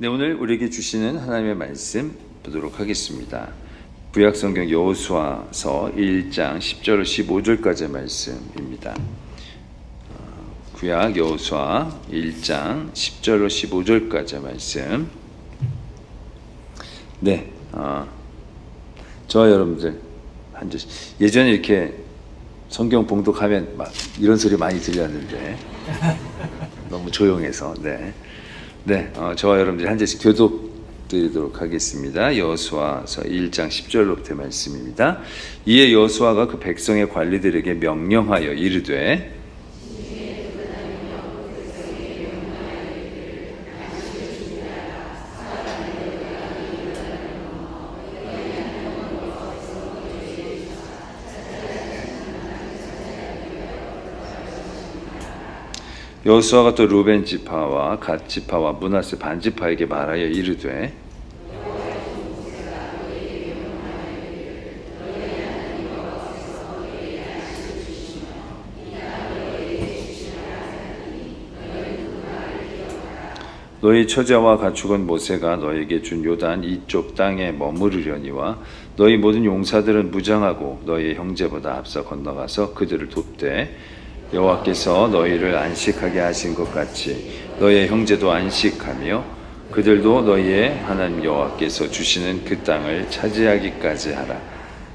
네, 오늘 우리에게 주시는 하나님의 말씀 보도록 하겠습니다. 구약성경 여호수아서 1장 10절로 15절까지의 말씀입니다. 구약 여호수아 1장 10절로 15절까지의 말씀. 네, 저와 여러분들 한 절. 예전에 이렇게 성경 봉독하면 막 이런 소리 많이 들렸는데 너무 조용해서 저와 여러분들이 한 절씩 교독 드리도록 하겠습니다. 여호수아서 1장 10절로부터 말씀입니다. 이에 여호수아가 그 백성의 관리들에게 명령하여 이르되 여호수아가 또 루벤 지파와 갓 지파와 므낫세 반 지파에게 말하여 이르되 너희 처자와 가축은 모세가 너에게 준 요단 이쪽 땅에 머무르려니와 너희 모든 용사들은 무장하고 너희 형제보다 앞서 건너가서 그들을 돕되 여호와께서 너희를 안식하게 하신 것 같이 너희의 형제도 안식하며 그들도 너희의 하나님 여호와께서 주시는 그 땅을 차지하기까지 하라.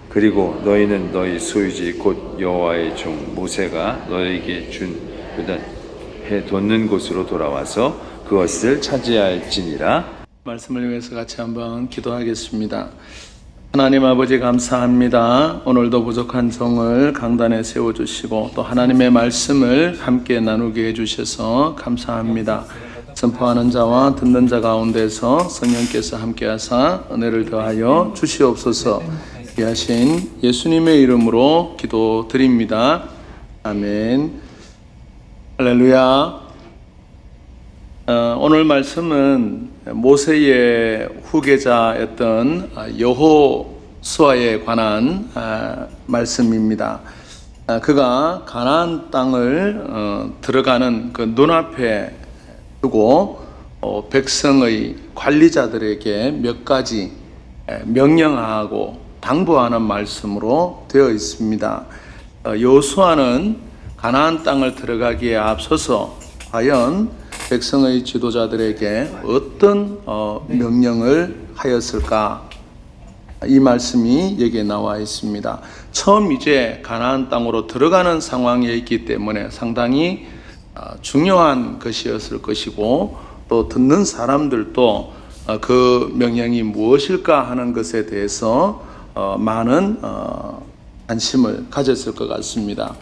그리고 너희는 너희 소유지 곧 여호와의 종 모세가 너희에게 준 요단 해 돋는 곳으로 돌아와서 그것을 차지할지니라. 말씀을 위해서 같이 한번 기도하겠습니다. 하나님 아버지 감사합니다. 오늘도 부족한 종을 강단에 세워주시고 또 하나님의 말씀을 함께 나누게 해주셔서 감사합니다. 선포하는 자와 듣는 자 가운데서 성령께서 함께하사 은혜를 더하여 주시옵소서. 귀하신 예수님의 이름으로 기도드립니다. 아멘. 할렐루야. 오늘 말씀은 모세의 후계자였던 여호수아에 관한 말씀입니다. 그가 가나안 땅을 들어가는 그 눈앞에 두고 백성의 관리자들에게 몇 가지 명령하고 당부하는 말씀으로 되어 있습니다. 여호수아는 가나안 땅을 들어가기에 앞서서 과연 백성의 지도자들에게 어떤 명령을 하였을까? 이 말씀이 여기에 나와 있습니다. 처음 이제 가나안 땅으로 들어가는 상황에 있기 때문에 상당히 중요한 것이었을 것이고 또 듣는 사람들도 그 명령이 무엇일까 하는 것에 대해서 많은 관심을 가졌을 것 같습니다.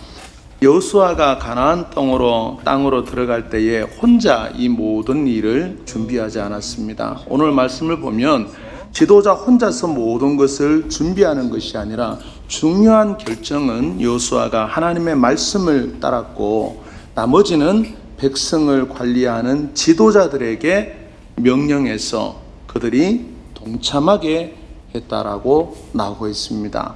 여호수아가 가나안 땅으로 들어갈 때에 혼자 이 모든 일을 준비하지 않았습니다. 오늘 말씀을 보면 지도자 혼자서 모든 것을 준비하는 것이 아니라 중요한 결정은 여호수아가 하나님의 말씀을 따랐고 나머지는 백성을 관리하는 지도자들에게 명령해서 그들이 동참하게 했다라고 나오고 있습니다.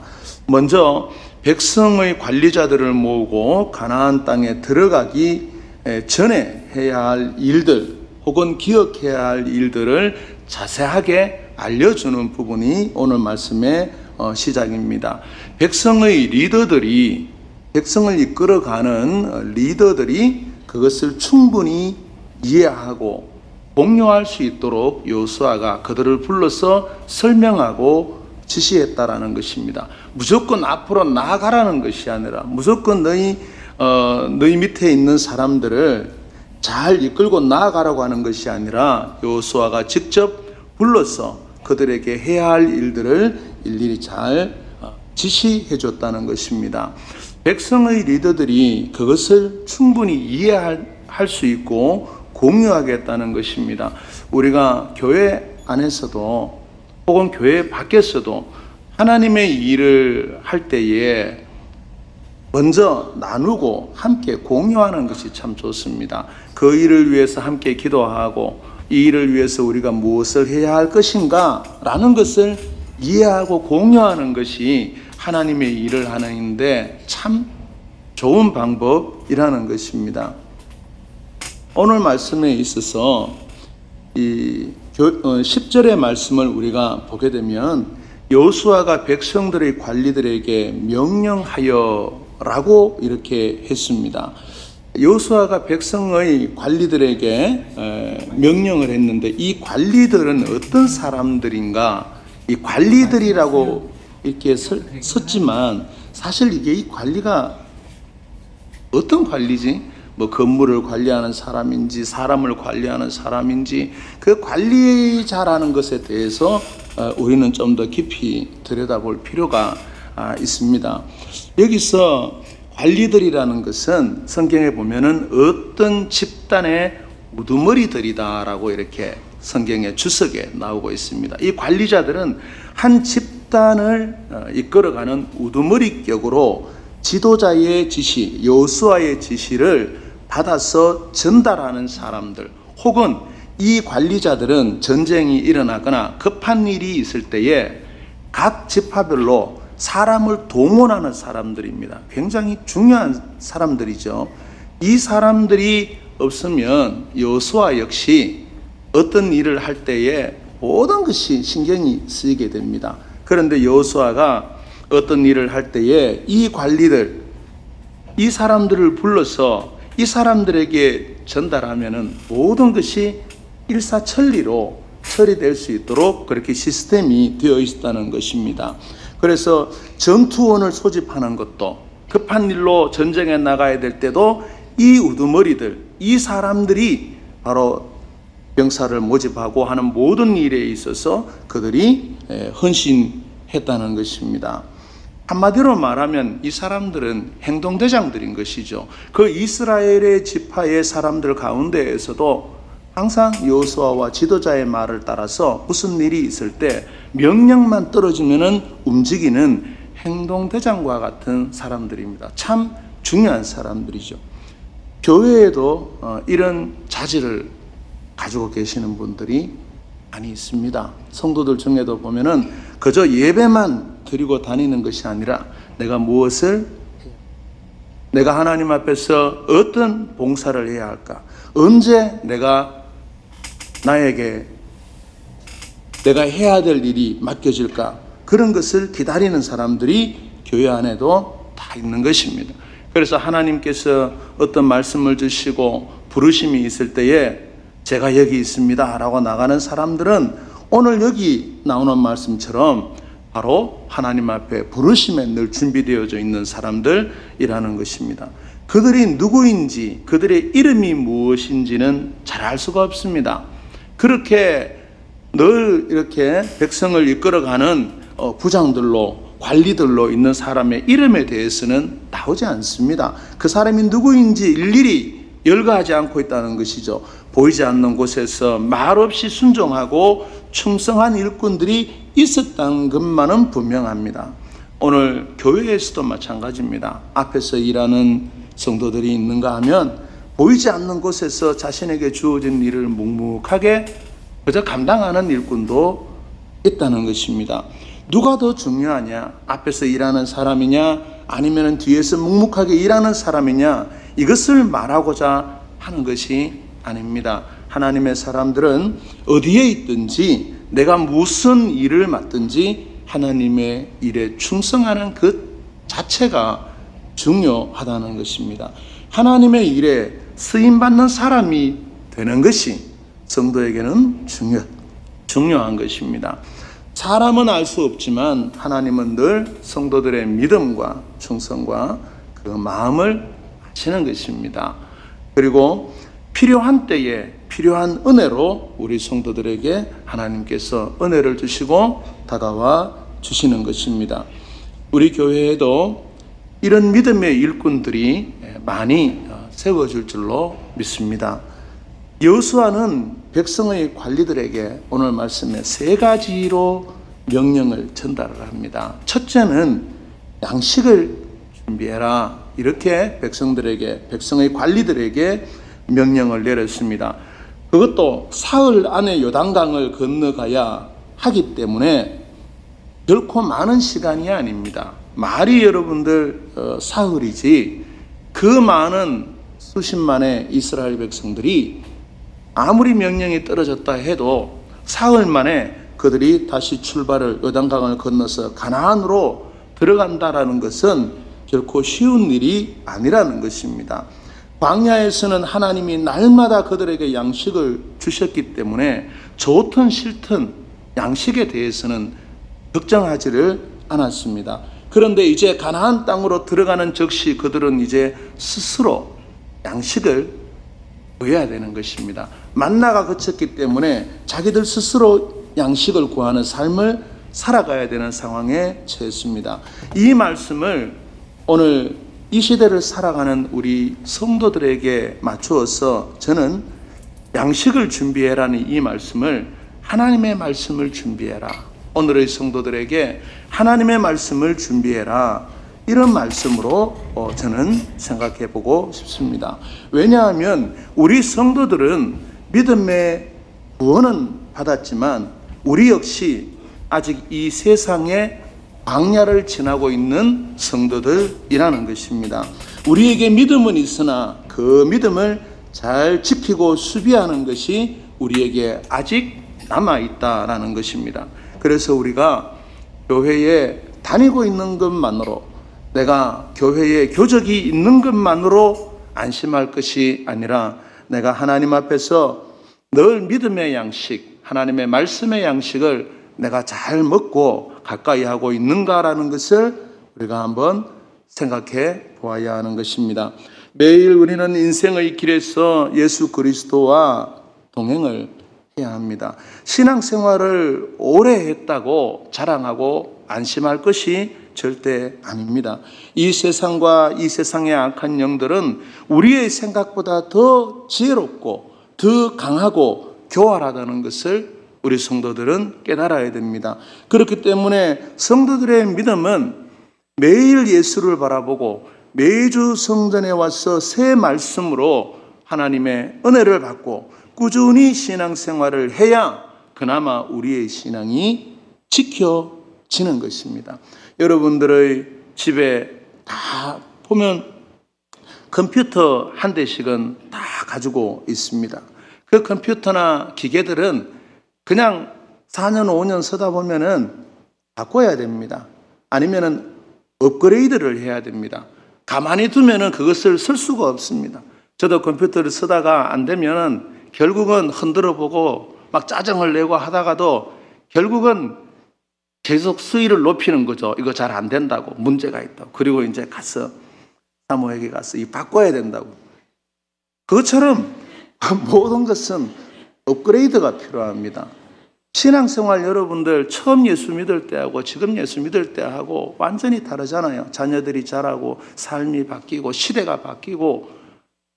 먼저 백성의 관리자들을 모으고 가나안 땅에 들어가기 전에 해야 할 일들 혹은 기억해야 할 일들을 자세하게 알려주는 부분이 오늘 말씀의 시작입니다. 백성의 리더들이 백성을 이끌어가는 리더들이 그것을 충분히 이해하고 공유할 수 있도록 여호수아가 그들을 불러서 설명하고 지시했다라는 것입니다. 무조건 앞으로 나아가라는 것이 아니라 무조건 너희 밑에 있는 사람들을 잘 이끌고 나아가라고 하는 것이 아니라 여호수아가 직접 불러서 그들에게 해야 할 일들을 일일이 잘 지시해 줬다는 것입니다. 백성의 리더들이 그것을 충분히 이해할 수 있고 공유하겠다는 것입니다. 우리가 교회 안에서도 혹은 교회 밖에서도 하나님의 일을 할 때에 먼저 나누고 함께 공유하는 것이 참 좋습니다. 그 일을 위해서 함께 기도하고 이 일을 위해서 우리가 무엇을 해야 할 것인가 라는 것을 이해하고 공유하는 것이 하나님의 일을 하는데 참 좋은 방법이라는 것입니다. 오늘 말씀에 있어서 이 10절의 말씀을 우리가 보게 되면 여호수아가 백성들의 관리들에게 명령하여라고 이렇게 했습니다. 여호수아가 백성의 관리들에게 명령을 했는데 이 관리들은 어떤 사람들인가? 이 관리들이라고 이렇게 썼지만 사실 이게 이 관리가 어떤 관리지? 뭐 건물을 관리하는 사람인지 사람을 관리하는 사람인지 그 관리자라는 것에 대해서 우리는 좀 더 깊이 들여다볼 필요가 있습니다. 여기서 관리들이라는 것은 성경에 보면은 어떤 집단의 우두머리들이다라고 이렇게 성경의 주석에 나오고 있습니다. 이 관리자들은 한 집단을 이끌어가는 우두머리격으로 지도자의 지시, 여호수아의 지시를 받아서 전달하는 사람들, 혹은 이 관리자들은 전쟁이 일어나거나 급한 일이 있을 때에 각 지파별로 사람을 동원하는 사람들입니다. 굉장히 중요한 사람들이죠. 이 사람들이 없으면 여호수아 역시 어떤 일을 할 때에 모든 것이 신경이 쓰이게 됩니다. 그런데 여호수아가 어떤 일을 할 때에 이 관리들, 이 사람들을 불러서 이 사람들에게 전달하면은 모든 것이 일사천리로 처리될 수 있도록 그렇게 시스템이 되어 있다는 것입니다. 그래서 전투원을 소집하는 것도, 급한 일로 전쟁에 나가야 될 때도 이 우두머리들, 이 사람들이 바로 병사를 모집하고 하는 모든 일에 있어서 그들이 헌신했다는 것입니다. 한마디로 말하면 이 사람들은 행동대장들인 것이죠. 그 이스라엘의 지파의 사람들 가운데에서도 항상 여호수아와 지도자의 말을 따라서 무슨 일이 있을 때 명령만 떨어지면은 움직이는 행동대장과 같은 사람들입니다. 참 중요한 사람들이죠. 교회에도 이런 자질을 가지고 계시는 분들이 많이 있습니다. 성도들 중에도 보면은 그저 예배만 드리고 다니는 것이 아니라 내가 하나님 앞에서 어떤 봉사를 해야 할까? 언제 내가 해야 될 일이 맡겨질까? 그런 것을 기다리는 사람들이 교회 안에도 다 있는 것입니다. 그래서 하나님께서 어떤 말씀을 주시고 부르심이 있을 때에 제가 여기 있습니다 라고 나가는 사람들은 오늘 여기 나오는 말씀처럼 바로 하나님 앞에 부르심에 늘 준비되어져 있는 사람들이라는 것입니다. 그들이 누구인지, 그들의 이름이 무엇인지는 잘 알 수가 없습니다. 그렇게 늘 이렇게 백성을 이끌어가는 부장들로, 관리들로 있는 사람의 이름에 대해서는 나오지 않습니다. 그 사람이 누구인지 일일이 열거하지 않고 있다는 것이죠. 보이지 않는 곳에서 말없이 순종하고 충성한 일꾼들이 있었다는 것만은 분명합니다. 오늘 교회에서도 마찬가지입니다. 앞에서 일하는 성도들이 있는가 하면 보이지 않는 곳에서 자신에게 주어진 일을 묵묵하게 그저 감당하는 일꾼도 있다는 것입니다. 누가 더 중요하냐? 앞에서 일하는 사람이냐? 아니면 뒤에서 묵묵하게 일하는 사람이냐? 이것을 말하고자 하는 것이 아닙니다. 하나님의 사람들은 어디에 있든지 내가 무슨 일을 맡든지 하나님의 일에 충성하는 그 자체가 중요하다는 것입니다. 하나님의 일에 쓰임받는 사람이 되는 것이 성도에게는 중요한 것입니다. 사람은 알 수 없지만 하나님은 늘 성도들의 믿음과 충성과 그 마음을 아시는 것입니다. 그리고 필요한 때에 필요한 은혜로 우리 성도들에게 하나님께서 은혜를 주시고 다가와 주시는 것입니다. 우리 교회에도 이런 믿음의 일꾼들이 많이 세워질 줄로 믿습니다. 여호수아는 백성의 관리들에게 오늘 말씀에 세 가지로 명령을 전달을 합니다. 첫째는 양식을 준비해라. 이렇게 백성의 관리들에게 명령을 내렸습니다. 그것도 사흘 안에 요단강을 건너가야 하기 때문에 결코 많은 시간이 아닙니다. 말이 여러분들 사흘이지 그 많은 수십만의 이스라엘 백성들이 아무리 명령이 떨어졌다 해도 사흘 만에 그들이 다시 출발을 요단강을 건너서 가나안으로 들어간다라는 것은 결코 쉬운 일이 아니라는 것입니다. 광야에서는 하나님이 날마다 그들에게 양식을 주셨기 때문에 좋든 싫든 양식에 대해서는 걱정하지를 않았습니다. 그런데 이제 가나안 땅으로 들어가는 즉시 그들은 이제 스스로 양식을 구해야 되는 것입니다. 만나가 그쳤기 때문에 자기들 스스로 양식을 구하는 삶을 살아가야 되는 상황에 처했습니다. 이 말씀을 오늘 이 시대를 살아가는 우리 성도들에게 맞추어서 저는 양식을 준비해라는 이 말씀을 하나님의 말씀을 준비해라. 오늘의 성도들에게 하나님의 말씀을 준비해라. 이런 말씀으로 저는 생각해 보고 싶습니다. 왜냐하면 우리 성도들은 믿음의 구원은 받았지만 우리 역시 아직 이 세상에 광야를 지나고 있는 성도들이라는 것입니다. 우리에게 믿음은 있으나 그 믿음을 잘 지키고 수비하는 것이 우리에게 아직 남아있다라는 것입니다. 그래서 우리가 교회에 다니고 있는 것만으로, 내가 교회에 교적이 있는 것만으로 안심할 것이 아니라 내가 하나님 앞에서 늘 믿음의 양식, 하나님의 말씀의 양식을 내가 잘 먹고 가까이 하고 있는가라는 것을 우리가 한번 생각해 보아야 하는 것입니다. 매일 우리는 인생의 길에서 예수 그리스도와 동행을 해야 합니다. 신앙생활을 오래 했다고 자랑하고 안심할 것이 절대 아닙니다. 이 세상과 이 세상의 악한 영들은 우리의 생각보다 더 지혜롭고 더 강하고 교활하다는 것을 우리 성도들은 깨달아야 됩니다. 그렇기 때문에 성도들의 믿음은 매일 예수를 바라보고 매주 성전에 와서 새 말씀으로 하나님의 은혜를 받고 꾸준히 신앙생활을 해야 그나마 우리의 신앙이 지켜지는 것입니다. 여러분들의 집에 다 보면 컴퓨터 한 대씩은 다 가지고 있습니다. 그 컴퓨터나 기계들은 그냥 4년, 5년 쓰다 보면은 바꿔야 됩니다. 아니면은 업그레이드를 해야 됩니다. 가만히 두면은 그것을 쓸 수가 없습니다. 저도 컴퓨터를 쓰다가 안 되면은 결국은 흔들어 보고 막 짜증을 내고 하다가도 결국은 계속 수위를 높이는 거죠. 이거 잘 안 된다고, 문제가 있다고. 그리고 이제 가서 사모에게 가서 이 바꿔야 된다고. 그것처럼 모든 것은 업그레이드가 필요합니다. 신앙생활 여러분들 처음 예수 믿을 때하고 지금 예수 믿을 때하고 완전히 다르잖아요. 자녀들이 자라고 삶이 바뀌고 시대가 바뀌고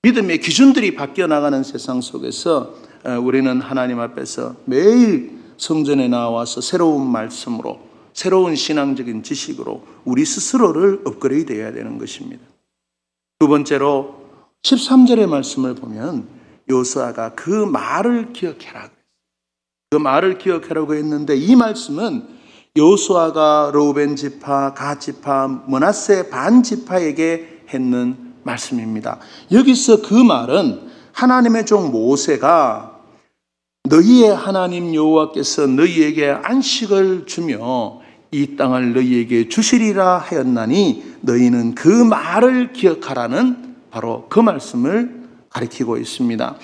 믿음의 기준들이 바뀌어 나가는 세상 속에서 우리는 하나님 앞에서 매일 성전에 나와서 새로운 말씀으로, 새로운 신앙적인 지식으로 우리 스스로를 업그레이드 해야 되는 것입니다. 두 번째로 13절의 말씀을 보면 여호수아가 그 말을 기억해라. 그 말을 기억하라고 했는데 이 말씀은 여호수아가 르우벤 지파, 갓 지파, 므낫세 반 지파에게 했는 말씀입니다. 여기서 그 말은 하나님의 종 모세가 너희의 하나님 여호와께서 너희에게 안식을 주며 이 땅을 너희에게 주시리라 하였나니 너희는 그 말을 기억하라는 바로 그 말씀을 가리키고 있습니다.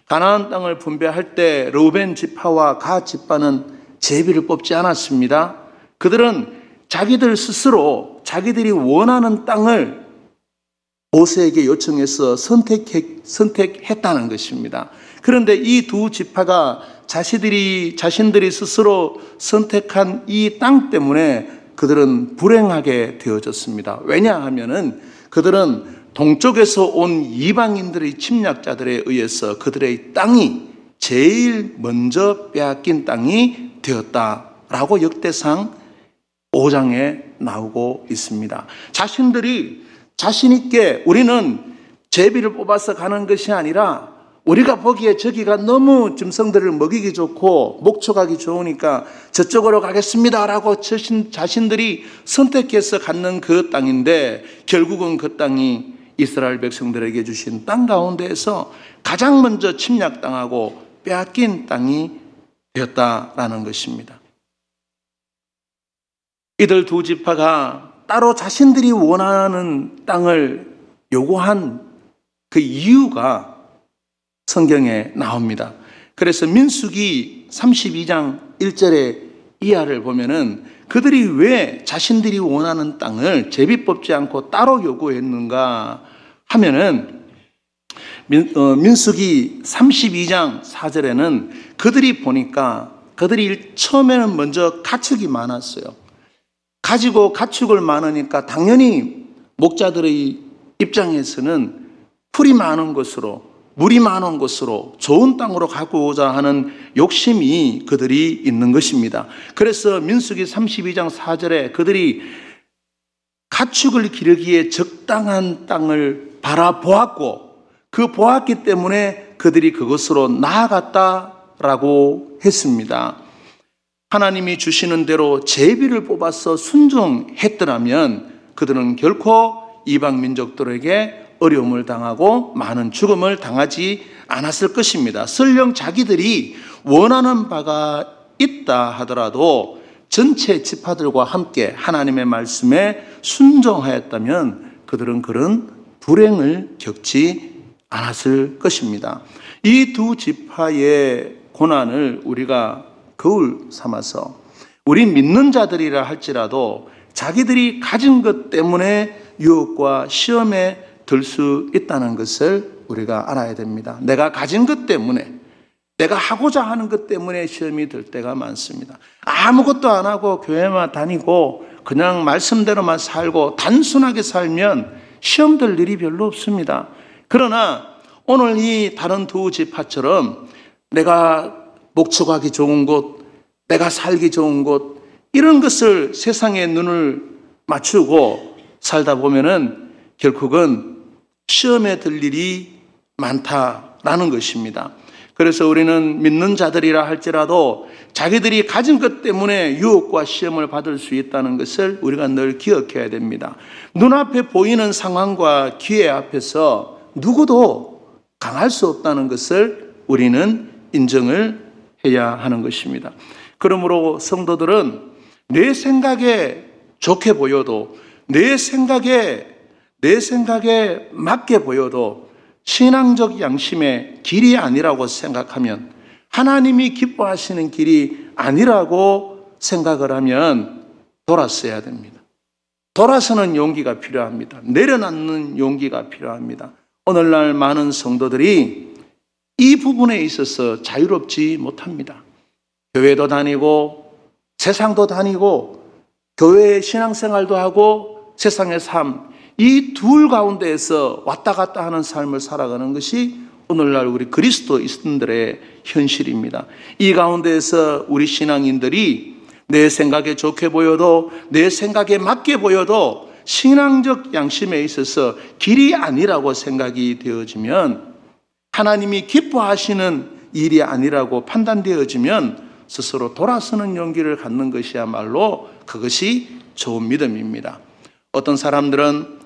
가나안 땅을 분배할 때 르우벤 지파와 갓 지파는 제비를 뽑지 않았습니다. 그들은 자기들 스스로 자기들이 원하는 땅을 모세에게 요청해서 선택했다는 것입니다. 그런데 이 두 지파가 자신들이 스스로 선택한 이 땅 때문에 그들은 불행하게 되어졌습니다. 왜냐하면은 그들은 동쪽에서 온 이방인들의 침략자들에 의해서 그들의 땅이 제일 먼저 빼앗긴 땅이 되었다라고 역대상 5장에 나오고 있습니다. 자신들이 자신 있게 우리는 제비를 뽑아서 가는 것이 아니라 우리가 보기에 저기가 너무 짐승들을 먹이기 좋고 목초가기 좋으니까 저쪽으로 가겠습니다라고 자신들이 선택해서 갖는 그 땅인데 결국은 그 땅이 이스라엘 백성들에게 주신 땅 가운데에서 가장 먼저 침략당하고 빼앗긴 땅이 되었다라는 것입니다. 이들 두 지파가 따로 자신들이 원하는 땅을 요구한 그 이유가 성경에 나옵니다. 그래서 민수기 32장 1절의 이하를 보면은 그들이 왜 자신들이 원하는 땅을 제비 뽑지 않고 따로 요구했는가 하면은 민수기 32장 4절에는 그들이 보니까 그들이 처음에는 먼저 가축이 많았어요. 가지고 가축을 많으니까 당연히 목자들의 입장에서는 풀이 많은 곳으로, 물이 많은 곳으로, 좋은 땅으로 가고자 하는 욕심이 그들이 있는 것입니다. 그래서 민수기 32장 4절에 그들이 가축을 기르기에 적당한 땅을 바라보았고 그 보았기 때문에 그들이 그것으로 나아갔다라고 했습니다. 하나님이 주시는 대로 제비를 뽑아서 순종했더라면 그들은 결코 이방 민족들에게 어려움을 당하고 많은 죽음을 당하지 않았을 것입니다. 설령 자기들이 원하는 바가 있다 하더라도 전체 지파들과 함께 하나님의 말씀에 순종하였다면 그들은 그런 불행을 겪지 않았을 것입니다. 이 두 지파의 고난을 우리가 거울 삼아서 우리 믿는 자들이라 할지라도 자기들이 가진 것 때문에 유혹과 시험에 들 수 있다는 것을 우리가 알아야 됩니다. 내가 가진 것 때문에, 내가 하고자 하는 것 때문에 시험이 들 때가 많습니다. 아무것도 안 하고 교회만 다니고 그냥 말씀대로만 살고 단순하게 살면 시험 들 일이 별로 없습니다. 그러나 오늘 이 다른 두 지파처럼 내가 목축하기 좋은 곳, 내가 살기 좋은 곳, 이런 것을 세상에 눈을 맞추고 살다 보면은 결국은 시험에 들 일이 많다라는 것입니다. 그래서 우리는 믿는 자들이라 할지라도 자기들이 가진 것 때문에 유혹과 시험을 받을 수 있다는 것을 우리가 늘 기억해야 됩니다. 눈앞에 보이는 상황과 기회 앞에서 누구도 강할 수 없다는 것을 우리는 인정을 해야 하는 것입니다. 그러므로 성도들은 내 생각에 좋게 보여도 내 생각에 맞게 보여도 신앙적 양심의 길이 아니라고 생각하면, 하나님이 기뻐하시는 길이 아니라고 생각을 하면 돌아서야 됩니다. 돌아서는 용기가 필요합니다. 내려놓는 용기가 필요합니다. 오늘날 많은 성도들이 이 부분에 있어서 자유롭지 못합니다. 교회도 다니고 세상도 다니고 교회의 신앙생활도 하고 세상의 삶, 이 둘 가운데에서 왔다 갔다 하는 삶을 살아가는 것이 오늘날 우리 그리스도인들의 현실입니다. 이 가운데에서 우리 신앙인들이 내 생각에 좋게 보여도 내 생각에 맞게 보여도 신앙적 양심에 있어서 길이 아니라고 생각이 되어지면, 하나님이 기뻐하시는 일이 아니라고 판단되어지면 스스로 돌아서는 용기를 갖는 것이야말로 그것이 좋은 믿음입니다. 어떤 사람들은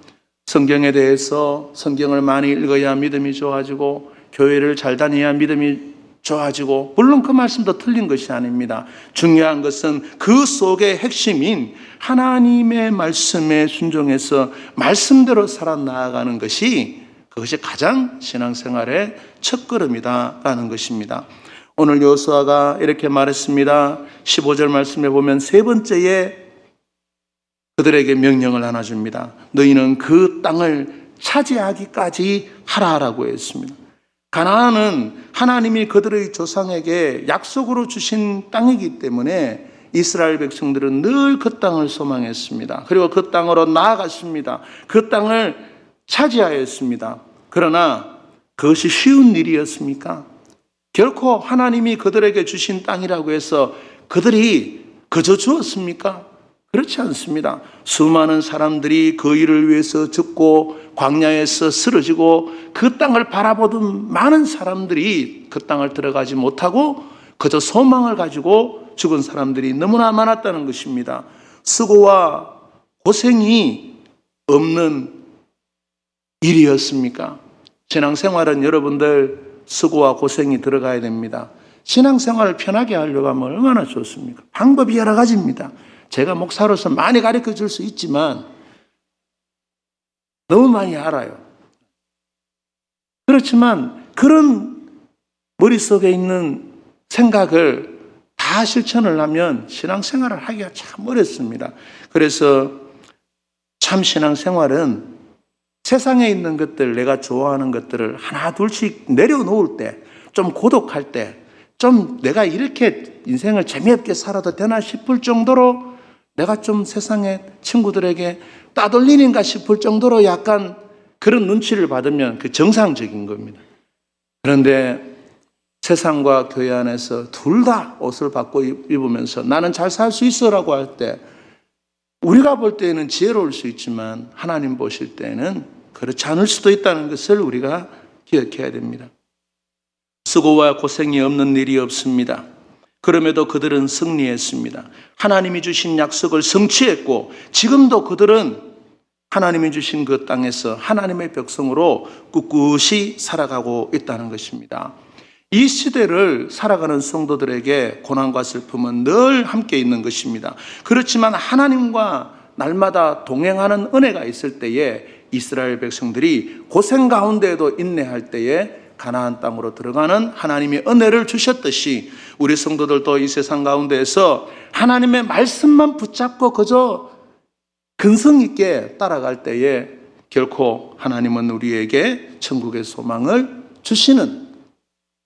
성경에 대해서 성경을 많이 읽어야 믿음이 좋아지고 교회를 잘 다녀야 믿음이 좋아지고, 물론 그 말씀도 틀린 것이 아닙니다. 중요한 것은 그 속의 핵심인 하나님의 말씀에 순종해서 말씀대로 살아나가는 것이, 그것이 가장 신앙생활의 첫걸음이다라는 것입니다. 오늘 여호수아가 이렇게 말했습니다. 15절 말씀에 보면 세 번째에 그들에게 명령을 하나 줍니다. 너희는 그 땅을 차지하기까지 하라라고 했습니다. 가나안은 하나님이 그들의 조상에게 약속으로 주신 땅이기 때문에 이스라엘 백성들은 늘 그 땅을 소망했습니다. 그리고 그 땅으로 나아갔습니다. 그 땅을 차지하였습니다. 그러나 그것이 쉬운 일이었습니까? 결코 하나님이 그들에게 주신 땅이라고 해서 그들이 그저 주었습니까? 그렇지 않습니다. 수많은 사람들이 그 일을 위해서 죽고 광야에서 쓰러지고 그 땅을 바라보던 많은 사람들이 그 땅을 들어가지 못하고 그저 소망을 가지고 죽은 사람들이 너무나 많았다는 것입니다. 수고와 고생이 없는 일이었습니까? 신앙생활은 여러분들 수고와 고생이 들어가야 됩니다. 신앙생활을 편하게 하려고 하면 얼마나 좋습니까? 방법이 여러 가지입니다. 제가 목사로서 많이 가르쳐 줄 수 있지만 너무 많이 알아요. 그렇지만 그런 머릿속에 있는 생각을 다 실천을 하면 신앙생활을 하기가 참 어렵습니다. 그래서 참 신앙생활은 세상에 있는 것들, 내가 좋아하는 것들을 하나 둘씩 내려놓을 때, 좀 고독할 때, 좀 내가 이렇게 인생을 재미없게 살아도 되나 싶을 정도로 내가 좀 세상의 친구들에게 따돌리는가 싶을 정도로 약간 그런 눈치를 받으면 그 정상적인 겁니다. 그런데 세상과 교회 안에서 둘 다 옷을 바꿔 입으면서 나는 잘 살 수 있어라고 할 때 우리가 볼 때에는 지혜로울 수 있지만 하나님 보실 때에는 그렇지 않을 수도 있다는 것을 우리가 기억해야 됩니다. 수고와 고생이 없는 일이 없습니다. 그럼에도 그들은 승리했습니다. 하나님이 주신 약속을 성취했고 지금도 그들은 하나님이 주신 그 땅에서 하나님의 백성으로 꿋꿋이 살아가고 있다는 것입니다. 이 시대를 살아가는 성도들에게 고난과 슬픔은 늘 함께 있는 것입니다. 그렇지만 하나님과 날마다 동행하는 은혜가 있을 때에 이스라엘 백성들이 고생 가운데에도 인내할 때에 가나안 땅으로 들어가는 하나님의 은혜를 주셨듯이 우리 성도들도 이 세상 가운데에서 하나님의 말씀만 붙잡고 그저 근성 있게 따라갈 때에 결코 하나님은 우리에게 천국의 소망을 주시는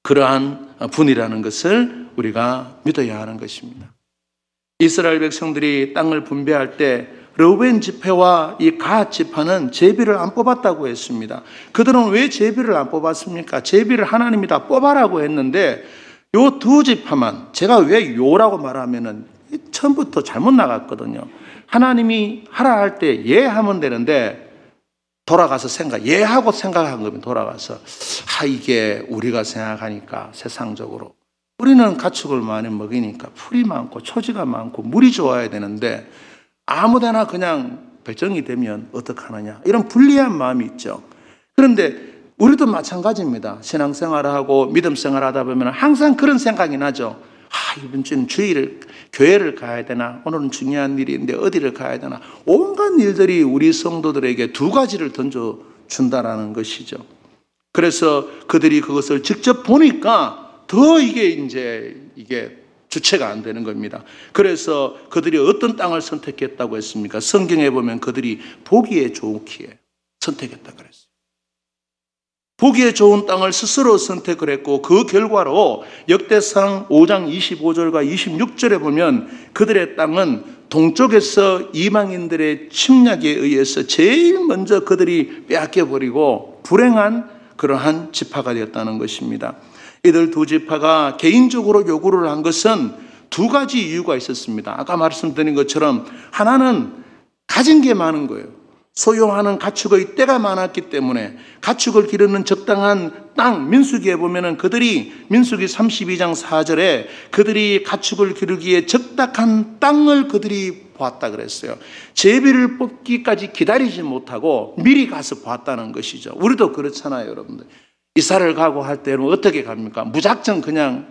그러한 분이라는 것을 우리가 믿어야 하는 것입니다. 이스라엘 백성들이 땅을 분배할 때 르우벤 지파와 이 갓 지파는 제비를 안 뽑았다고 했습니다. 그들은 왜 제비를 안 뽑았습니까? 제비를 하나님이 다 뽑아라고 했는데 요 두 지파만, 제가 왜 요라고 말하면은 처음부터 잘못 나갔거든요. 하나님이 하라 할 때 예 하면 되는데 돌아가서 예 하고 생각한 거면 돌아가서 이게 우리가 생각하니까 세상적으로 우리는 가축을 많이 먹이니까 풀이 많고 초지가 많고 물이 좋아야 되는데 아무데나 그냥 배정이 되면 어떡하느냐 이런 불리한 마음이 있죠. 그런데 우리도 마찬가지입니다. 신앙생활을 하고 믿음생활을 하다 보면 항상 그런 생각이 나죠. 이번 주는 교회를 가야 되나? 오늘은 중요한 일인데 어디를 가야 되나? 온갖 일들이 우리 성도들에게 두 가지를 던져준다라는 것이죠. 그래서 그들이 그것을 직접 보니까 더 이게 주체가 안 되는 겁니다. 그래서 그들이 어떤 땅을 선택했다고 했습니까? 성경에 보면 그들이 보기에 좋기에 선택했다 그랬어요. 보기에 좋은 땅을 스스로 선택을 했고 그 결과로 역대상 5장 25절과 26절에 보면 그들의 땅은 동쪽에서 이방인들의 침략에 의해서 제일 먼저 그들이 빼앗겨버리고 불행한 그러한 지파가 되었다는 것입니다. 이들 두 지파가 개인적으로 요구를 한 것은 두 가지 이유가 있었습니다. 아까 말씀드린 것처럼 하나는 가진 게 많은 거예요. 소유하는 가축의 때가 많았기 때문에 가축을 기르는 적당한 땅, 민수기에 보면은 그들이 민수기 32장 4절에 그들이 가축을 기르기에 적당한 땅을 그들이 보았다 그랬어요. 제비를 뽑기까지 기다리지 못하고 미리 가서 보았다는 것이죠. 우리도 그렇잖아요, 여러분들. 이사를 가고 할 때는 어떻게 갑니까? 무작정 그냥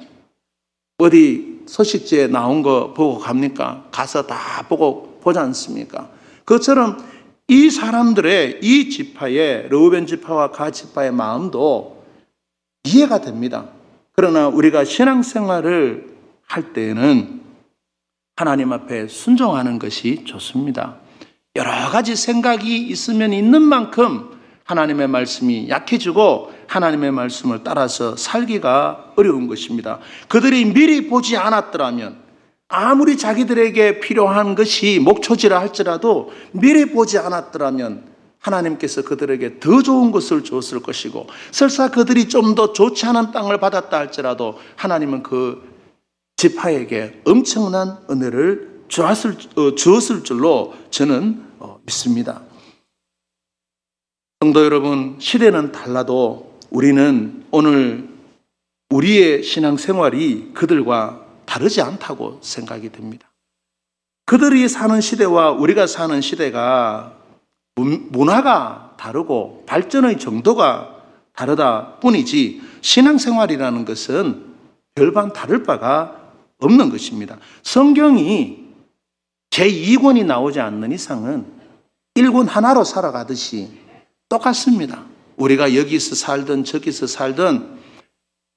어디 소식지에 나온 거 보고 갑니까? 가서 다 보고 보지 않습니까? 그것처럼 이 사람들의 이 지파의 르우벤 지파와 갓 지파의 마음도 이해가 됩니다. 그러나 우리가 신앙생활을 할 때에는 하나님 앞에 순종하는 것이 좋습니다. 여러 가지 생각이 있으면 있는 만큼 하나님의 말씀이 약해지고 하나님의 말씀을 따라서 살기가 어려운 것입니다. 그들이 미리 보지 않았더라면 아무리 자기들에게 필요한 것이 목초지라 할지라도 미리 보지 않았더라면 하나님께서 그들에게 더 좋은 것을 주었을 것이고 설사 그들이 좀 더 좋지 않은 땅을 받았다 할지라도 하나님은 그 지파에게 엄청난 은혜를 주었을 줄로 저는 믿습니다. 성도 여러분, 시대는 달라도 우리는 오늘 우리의 신앙생활이 그들과 다르지 않다고 생각이 됩니다. 그들이 사는 시대와 우리가 사는 시대가 문화가 다르고 발전의 정도가 다르다 뿐이지 신앙생활이라는 것은 별반 다를 바가 없는 것입니다. 성경이 제2권이 나오지 않는 이상은 1권 하나로 살아가듯이 똑같습니다. 우리가 여기서 살든 저기서 살든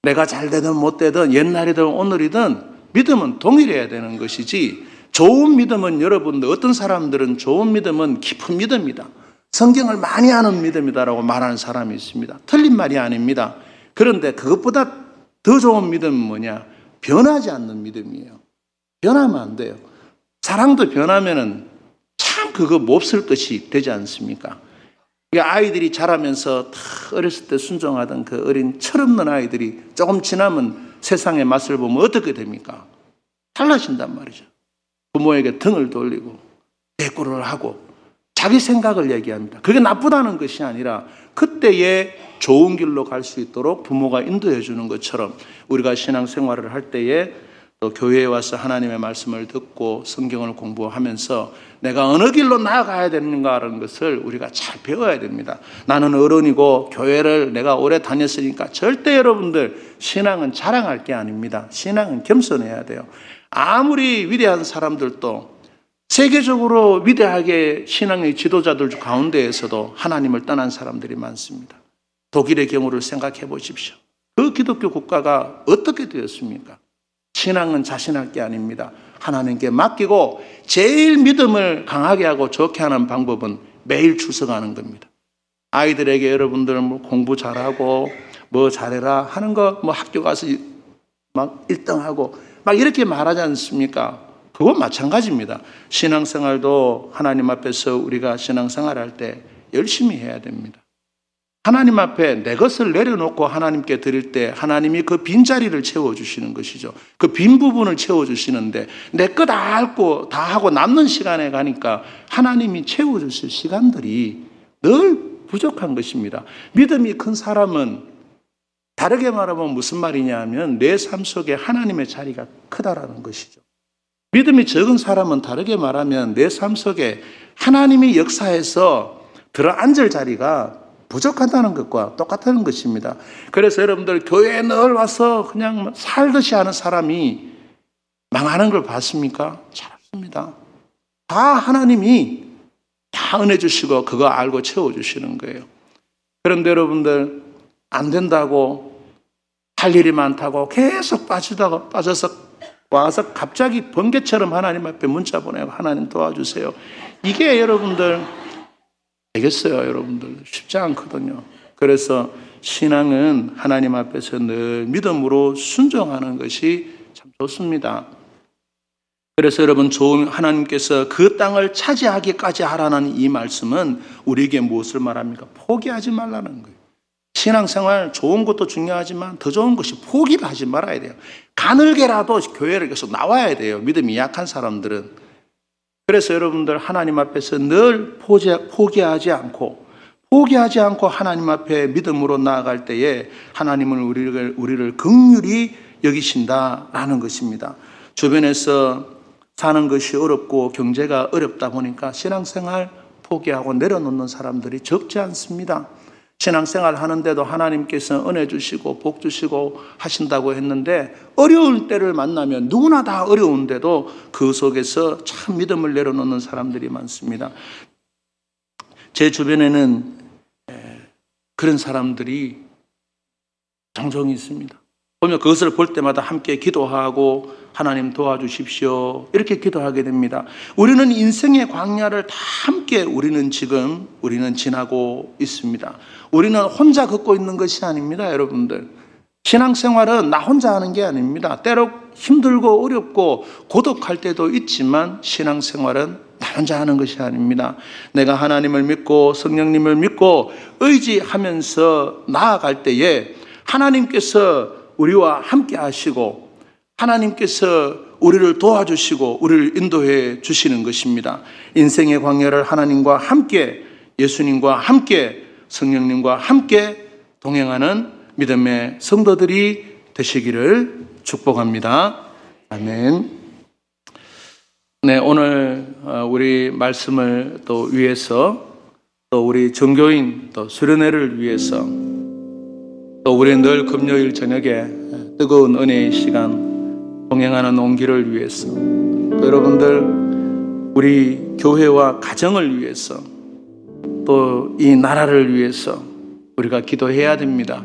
내가 잘 되든 못 되든 옛날이든 오늘이든 믿음은 동일해야 되는 것이지, 좋은 믿음은 여러분들, 어떤 사람들은 좋은 믿음은 깊은 믿음이다, 성경을 많이 아는 믿음이다라고 말하는 사람이 있습니다. 틀린 말이 아닙니다. 그런데 그것보다 더 좋은 믿음은 뭐냐? 변하지 않는 믿음이에요. 변하면 안 돼요. 사랑도 변하면은 참 그거 몹쓸 것이 되지 않습니까? 아이들이 자라면서 다 어렸을 때 순종하던 그 어린 철없는 아이들이 조금 지나면 세상의 맛을 보면 어떻게 됩니까? 달라진단 말이죠. 부모에게 등을 돌리고 대꾸를 하고 자기 생각을 얘기합니다. 그게 나쁘다는 것이 아니라 그때에 좋은 길로 갈 수 있도록 부모가 인도해 주는 것처럼, 우리가 신앙생활을 할 때에 또 교회에 와서 하나님의 말씀을 듣고 성경을 공부하면서 내가 어느 길로 나아가야 되는가라는 것을 우리가 잘 배워야 됩니다. 나는 어른이고 교회를 내가 오래 다녔으니까, 절대 여러분들 신앙은 자랑할 게 아닙니다. 신앙은 겸손해야 돼요. 아무리 위대한 사람들도, 세계적으로 위대하게 신앙의 지도자들 가운데에서도 하나님을 떠난 사람들이 많습니다. 독일의 경우를 생각해 보십시오. 그 기독교 국가가 어떻게 되었습니까? 신앙은 자신할 게 아닙니다. 하나님께 맡기고 제일 믿음을 강하게 하고 좋게 하는 방법은 매일 출석하는 겁니다. 아이들에게 여러분들은 뭐 공부 잘하고 뭐 잘해라 하는 거, 뭐 학교 가서 막 1등하고 막 이렇게 말하지 않습니까? 그건 마찬가지입니다. 신앙생활도 하나님 앞에서 우리가 신앙생활할 때 열심히 해야 됩니다. 하나님 앞에 내 것을 내려놓고 하나님께 드릴 때 하나님이 그 빈자리를 채워주시는 것이죠. 그 빈 부분을 채워주시는데, 내 것 다 앓고 다 하고 남는 시간에 가니까 하나님이 채워주실 시간들이 늘 부족한 것입니다. 믿음이 큰 사람은, 다르게 말하면 무슨 말이냐 하면 내 삶 속에 하나님의 자리가 크다라는 것이죠. 믿음이 적은 사람은 다르게 말하면 내 삶 속에 하나님이 역사에서 들어앉을 자리가 부족하다는 것과 똑같다는 것입니다. 그래서 여러분들 교회에 늘 와서 그냥 살듯이 하는 사람이 망하는 걸 봤습니까? 잘 없습니다. 다 하나님이 다 은혜 주시고 그거 알고 채워주시는 거예요. 그런데 여러분들 안 된다고, 할 일이 많다고 계속 빠져서 와서 갑자기 번개처럼 하나님 앞에 문자 보내고 하나님 도와주세요, 이게 여러분들 되겠어요? 여러분들 쉽지 않거든요. 그래서 신앙은 하나님 앞에서 늘 믿음으로 순종하는 것이 참 좋습니다. 그래서 여러분, 좋은 하나님께서 그 땅을 차지하기까지 하라는 이 말씀은 우리에게 무엇을 말합니까? 포기하지 말라는 거예요. 신앙생활 좋은 것도 중요하지만 더 좋은 것이 포기를 하지 말아야 돼요. 가늘게라도 교회를 계속 나와야 돼요, 믿음이 약한 사람들은. 그래서 여러분들 하나님 앞에서 늘 포기하지 않고 하나님 앞에 믿음으로 나아갈 때에 하나님은 우리를 긍휼히 여기신다라는 것입니다. 주변에서 사는 것이 어렵고 경제가 어렵다 보니까 신앙생활 포기하고 내려놓는 사람들이 적지 않습니다. 신앙생활 하는데도 하나님께서 은혜 주시고 복 주시고 하신다고 했는데, 어려울 때를 만나면 누구나 다 어려운데도 그 속에서 참 믿음을 내려놓는 사람들이 많습니다. 제 주변에는 그런 사람들이 종종 있습니다. 보면 그것을 볼 때마다 함께 기도하고 하나님 도와주십시오 이렇게 기도하게 됩니다. 우리는 인생의 광야를 다 함께 우리는 지나고 있습니다. 우리는 혼자 걷고 있는 것이 아닙니다. 여러분들, 신앙생활은 나 혼자 하는 게 아닙니다. 때로 힘들고 어렵고 고독할 때도 있지만 신앙생활은 나 혼자 하는 것이 아닙니다. 내가 하나님을 믿고 성령님을 믿고 의지하면서 나아갈 때에 하나님께서 우리와 함께 하시고 하나님께서 우리를 도와주시고 우리를 인도해 주시는 것입니다. 인생의 광야를 하나님과 함께, 예수님과 함께, 성령님과 함께 동행하는 믿음의 성도들이 되시기를 축복합니다. 아멘. 네, 오늘 우리 말씀을 또 위해서, 또 우리 전교인, 또 수련회를 위해서, 또 우리 늘 금요일 저녁에 뜨거운 은혜의 시간 동행하는 온기를 위해서, 또 여러분들 우리 교회와 가정을 위해서, 또 이 나라를 위해서 우리가 기도해야 됩니다.